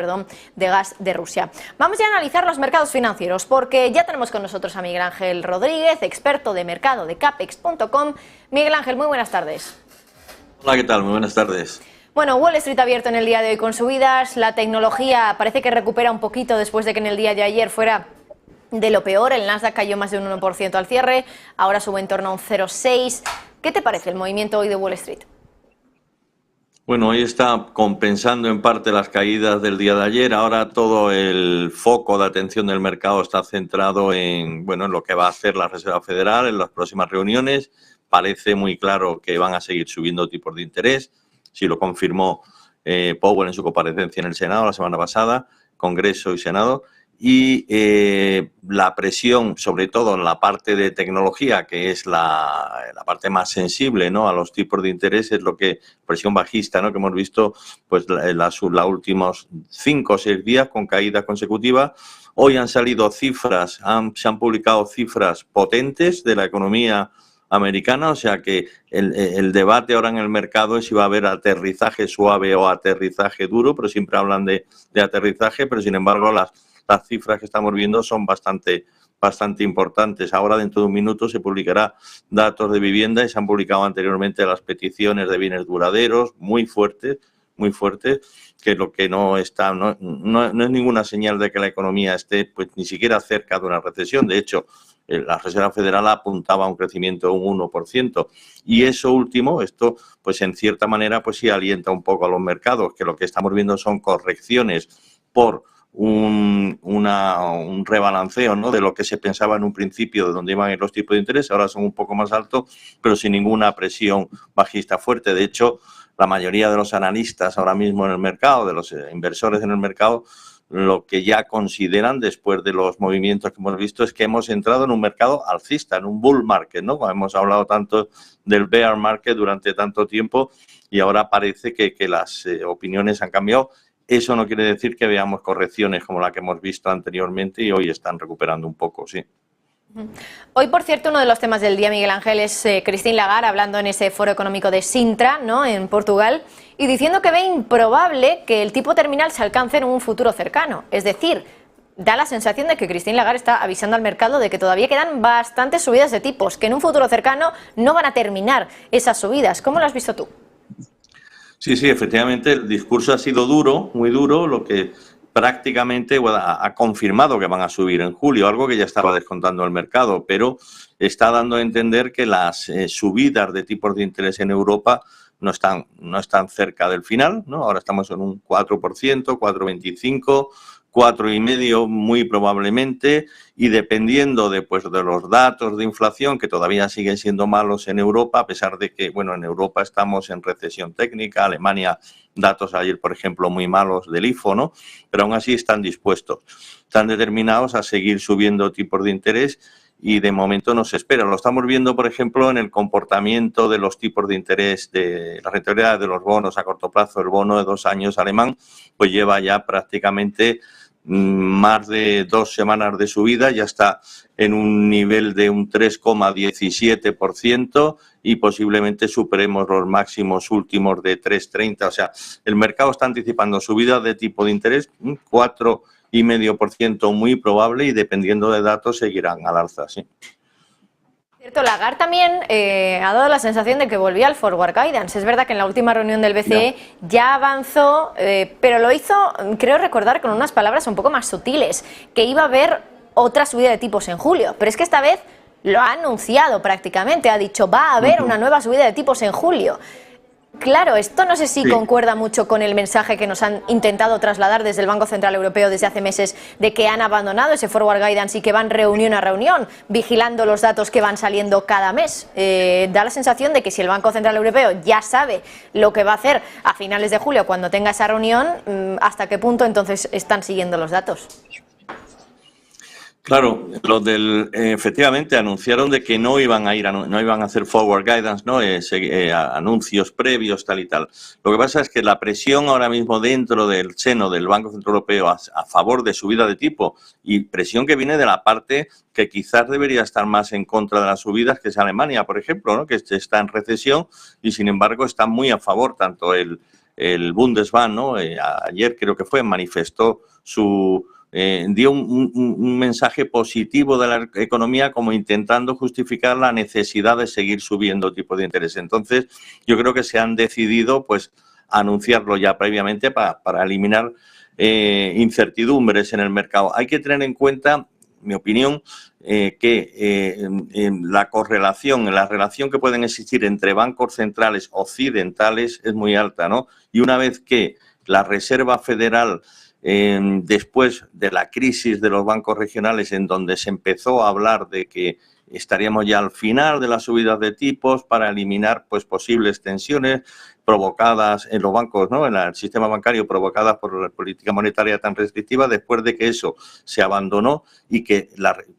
perdón, de gas de Rusia. Vamos ya a analizar los mercados financieros porque ya tenemos con nosotros a Miguel Ángel Rodríguez, experto de mercado de Capex.com. Miguel Ángel, muy buenas tardes. Hola, ¿qué tal? Muy buenas tardes. Bueno, Wall Street ha abierto en el día de hoy con subidas, la tecnología parece que recupera un poquito después de que en el día de ayer fuera de lo peor, el Nasdaq cayó más de un 1% al cierre, ahora sube en torno a un 0,6%. ¿Qué te parece el movimiento hoy de Wall Street? Bueno, hoy está compensando en parte las caídas del día de ayer. Ahora todo el foco de atención del mercado está centrado en lo que va a hacer la Reserva Federal en las próximas reuniones. Parece muy claro que van a seguir subiendo tipos de interés. Sí lo confirmó Powell en su comparecencia en el Senado la semana pasada, Congreso y Senado. Y la presión, sobre todo en la parte de tecnología, que es la parte más sensible, ¿no?, a los tipos de interés, es lo que, presión bajista, ¿no?, que hemos visto pues los últimos 5 o 6 días con caídas consecutivas. Hoy han salido cifras, se han publicado cifras potentes de la economía americana, o sea que el debate ahora en el mercado es si va a haber aterrizaje suave o aterrizaje duro, pero siempre hablan de aterrizaje, pero sin embargo las cifras que estamos viendo son bastante importantes. Ahora, dentro de un minuto, se publicará datos de vivienda y se han publicado anteriormente las peticiones de bienes duraderos, muy fuertes, que lo que no está, no es ninguna señal de que la economía esté pues ni siquiera cerca de una recesión. De hecho, la Reserva Federal apuntaba a un crecimiento de un 1%. Y eso último, esto, pues en cierta manera, pues sí alienta un poco a los mercados, que lo que estamos viendo son correcciones por un rebalanceo, ¿no?, de lo que se pensaba en un principio de dónde iban a ir los tipos de interés. Ahora son un poco más altos, pero sin ninguna presión bajista fuerte. De hecho, la mayoría de los analistas ahora mismo en el mercado, de los inversores en el mercado, lo que ya consideran después de los movimientos que hemos visto es que hemos entrado en un mercado alcista, en un bull market, ¿no? Hemos hablado tanto del bear market durante tanto tiempo y ahora parece que las opiniones han cambiado. Eso no quiere decir que veamos correcciones como la que hemos visto anteriormente y hoy están recuperando un poco, sí. Hoy, por cierto, uno de los temas del día, Miguel Ángel, es Christine Lagarde hablando en ese foro económico de Sintra, ¿no?, en Portugal, y diciendo que ve improbable que el tipo terminal se alcance en un futuro cercano. Es decir, da la sensación de que Christine Lagarde está avisando al mercado de que todavía quedan bastantes subidas de tipos, que en un futuro cercano no van a terminar esas subidas. ¿Cómo lo has visto tú? Sí, efectivamente, el discurso ha sido duro, muy duro, lo que prácticamente ha confirmado que van a subir en julio, algo que ya estaba descontando el mercado, pero está dando a entender que las subidas de tipos de interés en Europa no están cerca del final, ¿no? Ahora estamos en un 4%, 4,25%, 4,5% muy probablemente, y dependiendo de los datos de inflación, que todavía siguen siendo malos en Europa, a pesar de que, en Europa estamos en recesión técnica, Alemania, datos ayer, por ejemplo, muy malos del IFO, ¿no? Pero aún así están dispuestos, están determinados a seguir subiendo tipos de interés y de momento no se espera. Lo estamos viendo, por ejemplo, en el comportamiento de los tipos de interés de la rentabilidad de los bonos a corto plazo. El bono de 2 años alemán pues lleva ya prácticamente más de 2 semanas de subida, ya está en un nivel de un 3,17% y posiblemente superemos los máximos últimos de 3,30%. O sea, el mercado está anticipando subidas de tipo de interés, 4,5% muy probable, y dependiendo de datos seguirán al alza, sí. Cierto, Lagarde también ha dado la sensación de que volvía al forward guidance. Es verdad que en la última reunión del BCE ya avanzó, pero lo hizo, creo recordar, con unas palabras un poco más sutiles, que iba a haber otra subida de tipos en julio. Pero es que esta vez lo ha anunciado prácticamente, ha dicho va a haber una nueva subida de tipos en julio. Claro, esto no sé si concuerda mucho con el mensaje que nos han intentado trasladar desde el Banco Central Europeo desde hace meses de que han abandonado ese forward guidance y que van reunión a reunión vigilando los datos que van saliendo cada mes. Da la sensación de que si el Banco Central Europeo ya sabe lo que va a hacer a finales de julio cuando tenga esa reunión, ¿hasta qué punto entonces están siguiendo los datos? Claro, efectivamente anunciaron de que no iban a hacer forward guidance, ¿no? Anuncios previos, tal y tal. Lo que pasa es que la presión ahora mismo dentro del seno del Banco Central Europeo a favor de subida de tipo, y presión que viene de la parte que quizás debería estar más en contra de las subidas, que es Alemania, por ejemplo, ¿no?, que está en recesión y sin embargo está muy a favor tanto el el Bundesbank, ¿no? Ayer creo que fue, manifestó dio un mensaje positivo de la economía, como intentando justificar la necesidad de seguir subiendo tipos de interés. Entonces, yo creo que se han decidido, pues, anunciarlo ya previamente para eliminar incertidumbres en el mercado. Hay que tener en cuenta, mi opinión, la correlación, la relación que pueden existir entre bancos centrales occidentales es muy alta, ¿no? Y una vez que la Reserva Federal, después de la crisis de los bancos regionales, en donde se empezó a hablar de que estaríamos ya al final de las subidas de tipos para eliminar, pues, posibles tensiones provocadas en los bancos, ¿no? En el sistema bancario, provocadas por la política monetaria tan restrictiva. Después de que eso se abandonó y que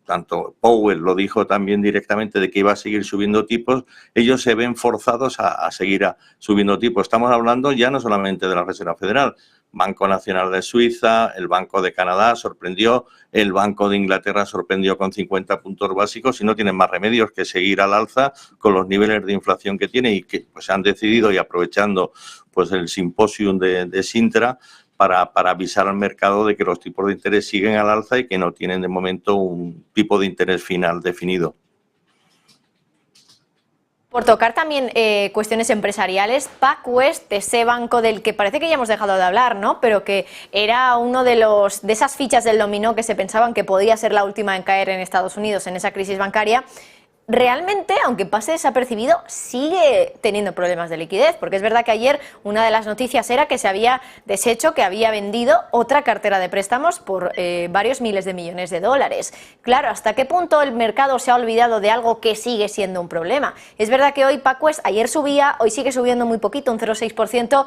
tanto Powell lo dijo también directamente, de que iba a seguir subiendo tipos, ellos se ven forzados a seguir subiendo tipos. Estamos hablando ya no solamente de la Reserva Federal. Banco Nacional de Suiza, el Banco de Canadá sorprendió, el Banco de Inglaterra sorprendió con 50 puntos básicos, y no tienen más remedios que seguir al alza con los niveles de inflación que tiene, y que, pues, han decidido, y aprovechando, pues, el simposium de Sintra, para avisar al mercado de que los tipos de interés siguen al alza y que no tienen de momento un tipo de interés final definido. Por tocar también cuestiones empresariales, PacWest, ese banco del que parece que ya hemos dejado de hablar, ¿no? Pero que era uno de esas fichas del dominó que se pensaban que podía ser la última en caer en Estados Unidos en esa crisis bancaria, realmente, aunque pase desapercibido, sigue teniendo problemas de liquidez, porque es verdad que ayer una de las noticias era que se había deshecho, que había vendido otra cartera de préstamos por varios miles de millones de dólares. Claro, ¿hasta qué punto el mercado se ha olvidado de algo que sigue siendo un problema? Es verdad que hoy PacWest, ayer subía, hoy sigue subiendo muy poquito, un 0,6%,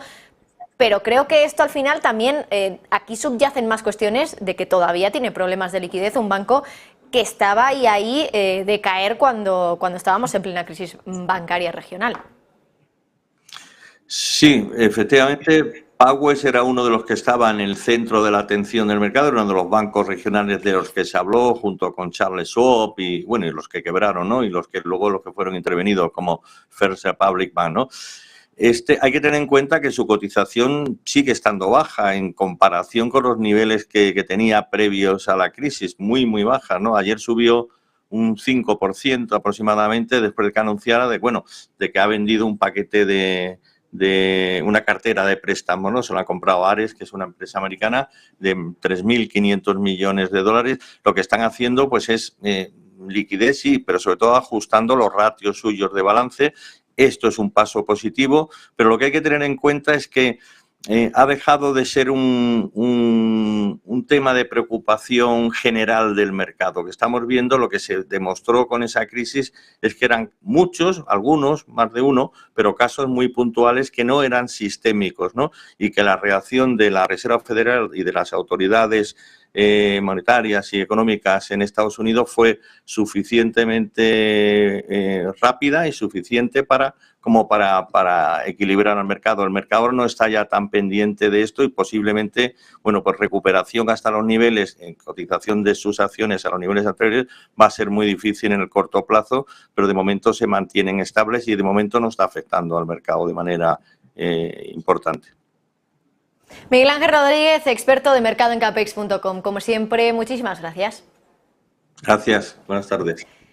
pero creo que esto al final también, aquí subyacen más cuestiones de que todavía tiene problemas de liquidez un banco que estaba ahí de caer cuando estábamos en plena crisis bancaria regional. Sí, efectivamente, PacWest era uno de los que estaba en el centro de la atención del mercado, era uno de los bancos regionales de los que se habló, junto con Charles Schwab y, bueno, y los que quebraron, ¿no? Y los que fueron intervenidos, como First Republic Bank, ¿no? Hay que tener en cuenta que su cotización sigue estando baja en comparación con los niveles que tenía previos a la crisis, muy, muy baja, ¿no? Ayer subió un 5% aproximadamente, después de que anunciara de que ha vendido un paquete de una cartera de préstamos, ¿no? Se lo ha comprado Ares, que es una empresa americana, de 3.500 millones de dólares. Lo que están haciendo, pues, es liquidez, sí, pero sobre todo ajustando los ratios suyos de balance. Esto es un paso positivo, pero lo que hay que tener en cuenta es que ha dejado de ser un tema de preocupación general del mercado. Que estamos viendo, lo que se demostró con esa crisis es que eran muchos, algunos, más de uno, pero casos muy puntuales que no eran sistémicos, ¿no? Y que la reacción de la Reserva Federal y de las autoridades monetarias y económicas en Estados Unidos fue suficientemente rápida y suficiente para equilibrar al mercado. El mercado no está ya tan pendiente de esto y posiblemente, pues recuperación hasta los niveles, en cotización de sus acciones a los niveles anteriores, va a ser muy difícil en el corto plazo, pero de momento se mantienen estables y de momento no está afectando al mercado de manera importante. Miguel Ángel Rodríguez, experto de mercado en capex.com. Como siempre, muchísimas gracias. Gracias, buenas tardes.